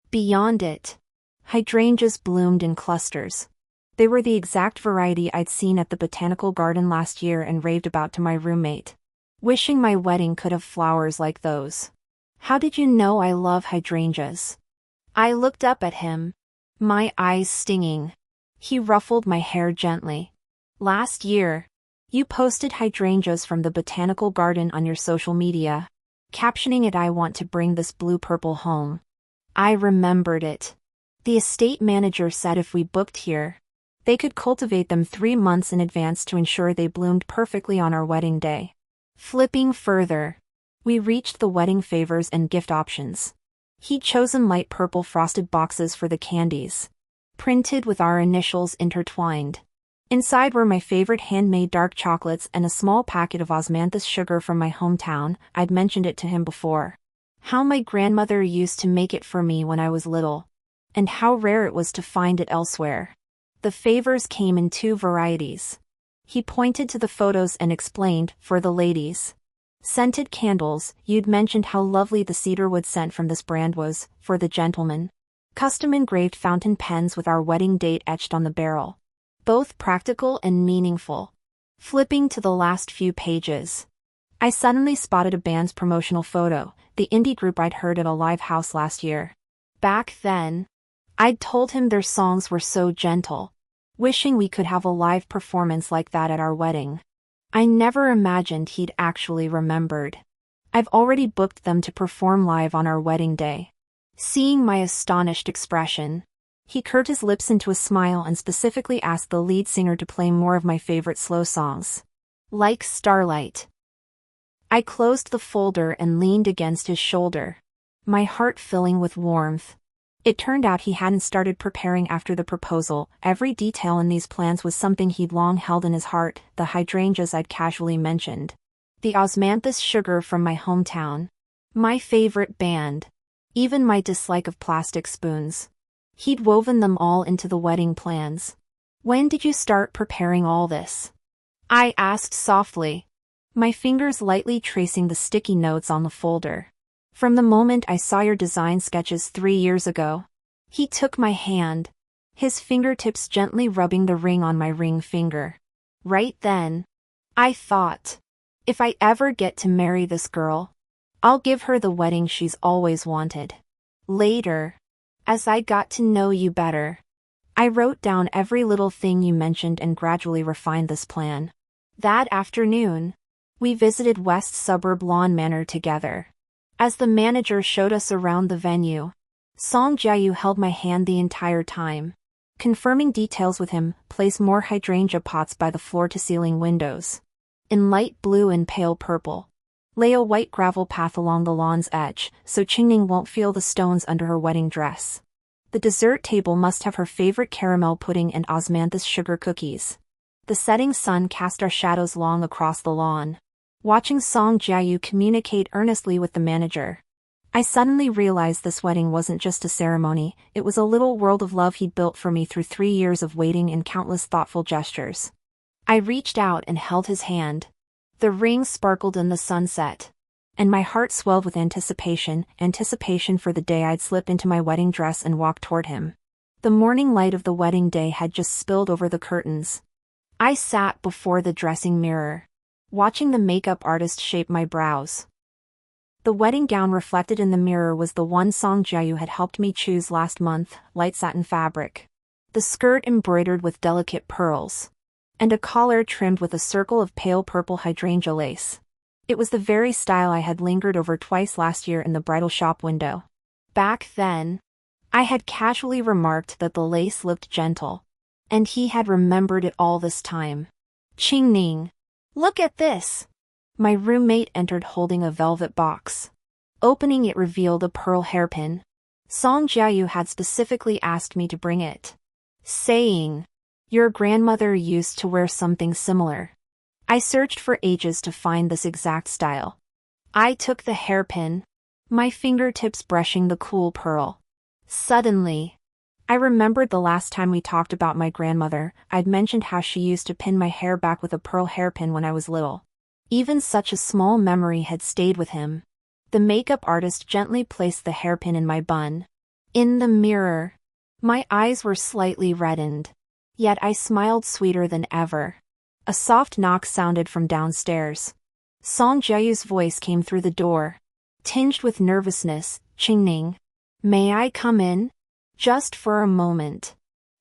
Beyond it, hydrangeas bloomed in clusters. They were the exact variety I'd seen at the botanical garden last year and raved about to my roommate, wishing my wedding could have flowers like those. How did you know I love hydrangeas? I looked up at him, my eyes stinging. He ruffled my hair gently. Last year, you posted hydrangeas from the botanical garden on your social media, captioning it, "I want to bring this blue-purple home." I remembered it. The estate manager said if we booked here, they could cultivate them 3 months in advance to ensure they bloomed perfectly on our wedding day. Flipping further, we reached the wedding favors and gift options. He'd chosen light purple frosted boxes for the candies, printed with our initials intertwined. Inside were my favorite handmade dark chocolates and a small packet of osmanthus sugar from my hometown. I'd mentioned it to him before. How my grandmother used to make it for me when I was little, and how rare it was to find it elsewhere. The favors came in 2 varieties. He pointed to the photos and explained, for the ladies. Scented candles, you'd mentioned how lovely the cedarwood scent from this brand was. For the gentlemen, custom engraved fountain pens with our wedding date etched on the barrel. Both practical and meaningful. Flipping to the last few pages, I suddenly spotted a band's promotional photo, the indie group I'd heard at a live house last year. Back then, I'd told him their songs were so gentle, wishing we could have a live performance like that at our wedding. I never imagined he'd actually remembered. I've already booked them to perform live on our wedding day. Seeing my astonished expression, he curved his lips into a smile and specifically asked the lead singer to play more of my favorite slow songs, like Starlight. I closed the folder and leaned against his shoulder, my heart filling with warmth. It turned out he hadn't started preparing after the proposal. Every detail in these plans was something he'd long held in his heart, the hydrangeas I'd casually mentioned, the osmanthus sugar from my hometown, my favorite band, even my dislike of plastic spoons. He'd woven them all into the wedding plans. When did you start preparing all this? I asked softly, my fingers lightly tracing the sticky notes on the folder. From the moment I saw your design sketches 3 years ago. He took my hand, his fingertips gently rubbing the ring on my ring finger. Right then, I thought, if I ever get to marry this girl, I'll give her the wedding she's always wanted. Later, as I got to know you better, I wrote down every little thing you mentioned and gradually refined this plan. That afternoon, we visited West Suburb Lawn Manor together. As the manager showed us around the venue, Song Jiayu held my hand the entire time, confirming details with him. Place more hydrangea pots by the floor-to-ceiling windows, in light blue and pale purple. Lay a white gravel path along the lawn's edge, so Qingning won't feel the stones under her wedding dress. The dessert table must have her favorite caramel pudding and osmanthus sugar cookies. The setting sun cast our shadows long across the lawn. Watching Song Jiayu communicate earnestly with the manager, I suddenly realized this wedding wasn't just a ceremony, it was a little world of love he'd built for me through 3 years of waiting and countless thoughtful gestures. I reached out and held his hand. The ring sparkled in the sunset, and my heart swelled with anticipation for the day I'd slip into my wedding dress and walk toward him. The morning light of the wedding day had just spilled over the curtains. I sat before the dressing mirror, watching the makeup artist shape my brows. The wedding gown reflected in the mirror was the one Song Jiayu had helped me choose last month, light satin fabric. The skirt embroidered with delicate pearls, and a collar trimmed with a circle of pale purple hydrangea lace. It was the very style I had lingered over twice last year in the bridal shop window. Back then, I had casually remarked that the lace looked gentle, and he had remembered it all this time. Qingning, look at this! My roommate entered holding a velvet box. Opening it revealed a pearl hairpin. Song Jiayu had specifically asked me to bring it, saying, "Your grandmother used to wear something similar." I searched for ages to find this exact style. I took the hairpin, my fingertips brushing the cool pearl. Suddenly, I remembered the last time we talked about my grandmother. I'd mentioned how she used to pin my hair back with a pearl hairpin when I was little. Even such a small memory had stayed with him. The makeup artist gently placed the hairpin in my bun, In the mirror, my eyes were slightly reddened. Yet I smiled sweeter than ever. A soft knock sounded from downstairs. Song Jiayu's voice came through the door, tinged with nervousness. "Qingning, may I come in? Just for a moment."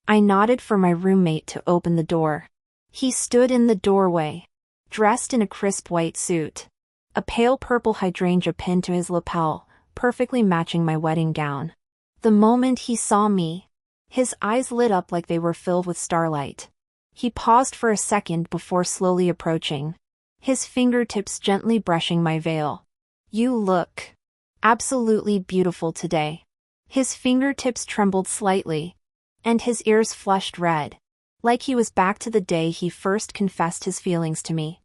I nodded for my roommate to open the door. He stood in the doorway, dressed in a crisp white suit, a pale purple hydrangea pinned to his lapel, perfectly matching my wedding gown. The moment he saw me, his eyes lit up like they were filled with starlight. He paused for a second before slowly approaching, his fingertips gently brushing my veil. "You look absolutely beautiful today." His fingertips trembled slightly, and his ears flushed red, like he was back to the day he first confessed his feelings to me.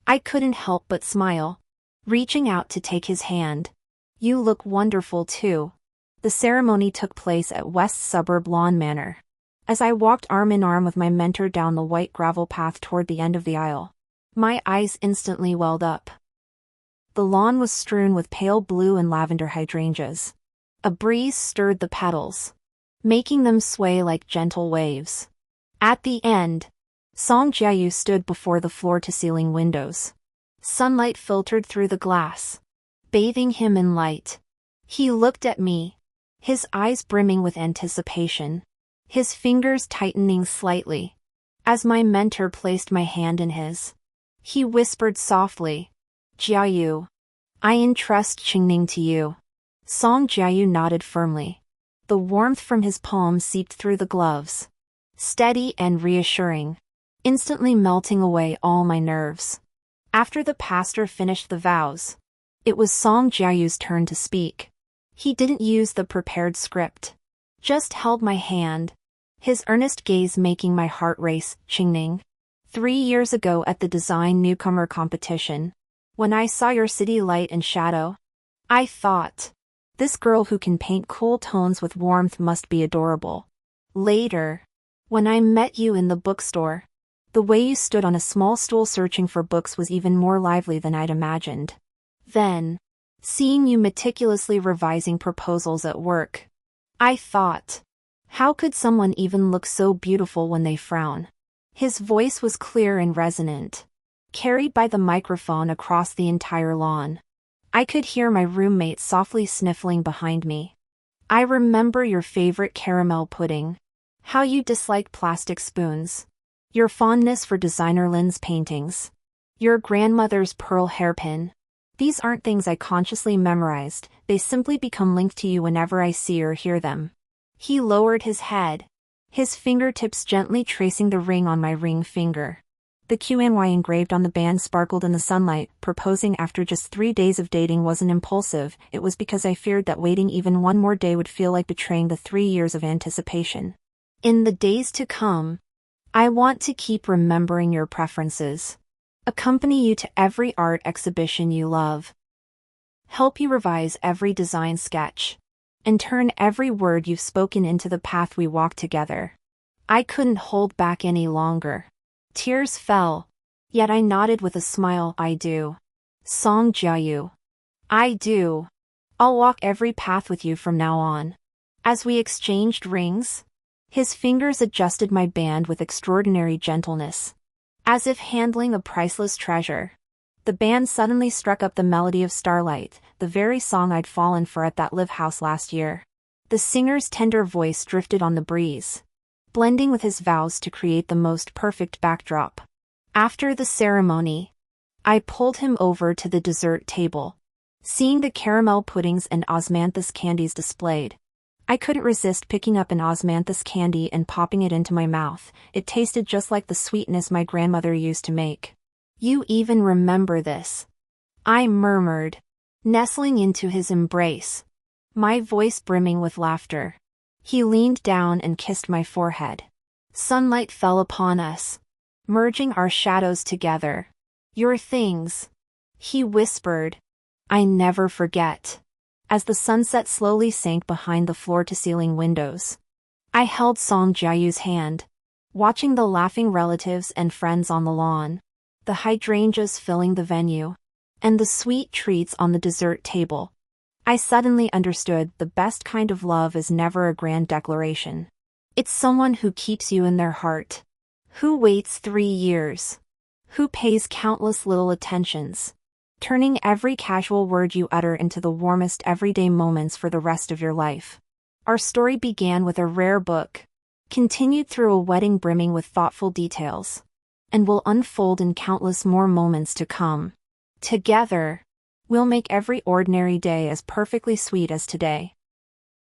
I couldn't help but smile, reaching out to take his hand. "You look wonderful too." The ceremony took place at West Suburb Lawn Manor. As I walked arm in arm with my mentor down the white gravel path toward the end of the aisle, my eyes instantly welled up. The lawn was strewn with pale blue and lavender hydrangeas. A breeze stirred the petals, making them sway like gentle waves. At the end, Song Jiayu stood before the floor-to-ceiling windows. Sunlight filtered through the glass, bathing him in light. He looked at me, his eyes brimming with anticipation, his fingers tightening slightly. As my mentor placed my hand in his, he whispered softly, "Jiayu, I entrust Qingning to you." Song Jiayu nodded firmly. The warmth from his palm seeped through the gloves, steady and reassuring, instantly melting away all my nerves. After the pastor finished the vows, it was Song Jiayu's turn to speak. He didn't use the prepared script, just held my hand, his earnest gaze making my heart race. "Qingning, 3 years ago at the design newcomer competition, when I saw your city light and shadow, I thought, this girl who can paint cool tones with warmth must be adorable. Later, when I met you in the bookstore, the way you stood on a small stool searching for books was even more lively than I'd imagined. Then, seeing you meticulously revising proposals at work, I thought, how could someone even look so beautiful when they frown?" His voice was clear and resonant, carried by the microphone across the entire lawn. I could hear my roommate softly sniffling behind me. "I remember your favorite caramel pudding, how you disliked plastic spoons, your fondness for designer Lynn's paintings, your grandmother's pearl hairpin. These aren't things I consciously memorized, they simply become linked to you whenever I see or hear them." He lowered his head, his fingertips gently tracing the ring on my ring finger. The QNY engraved on the band sparkled in the sunlight. Proposing after just 3 days of dating wasn't impulsive, it was because I feared that waiting even one more day would feel like betraying the 3 years of anticipation. In the days to come, I want to keep remembering your preferences, accompany you to every art exhibition you love, help you revise every design sketch, and turn every word you've spoken into the path we walk together. I couldn't hold back any longer. Tears fell, yet I nodded with a smile. "I do. Song Jiayu. I do. I'll walk every path with you from now on." As we exchanged rings, his fingers adjusted my band with extraordinary gentleness, as if handling a priceless treasure. The band suddenly struck up the melody of Starlight, the very song I'd fallen for at that live house last year. The singer's tender voice drifted on the breeze, blending with his vows to create the most perfect backdrop. After the ceremony, I pulled him over to the dessert table. Seeing the caramel puddings and osmanthus candies displayed, I couldn't resist picking up an osmanthus candy and popping it into my mouth. It tasted just like the sweetness my grandmother used to make. "You even remember this?" I murmured, nestling into his embrace, my voice brimming with laughter. He leaned down and kissed my forehead. Sunlight fell upon us, merging our shadows together. "Your things," he whispered, "I never forget." As the sunset slowly sank behind the floor-to-ceiling windows, I held Song Jiayu's hand, watching the laughing relatives and friends on the lawn, the hydrangeas filling the venue, and the sweet treats on the dessert table. I suddenly understood the best kind of love is never a grand declaration. It's someone who keeps you in their heart. Who waits 3 years. Who pays countless little attentions, turning every casual word you utter into the warmest everyday moments for the rest of your life. Our story began with a rare book, continued through a wedding brimming with thoughtful details, and will unfold in countless more moments to come. Together, we'll make every ordinary day as perfectly sweet as today.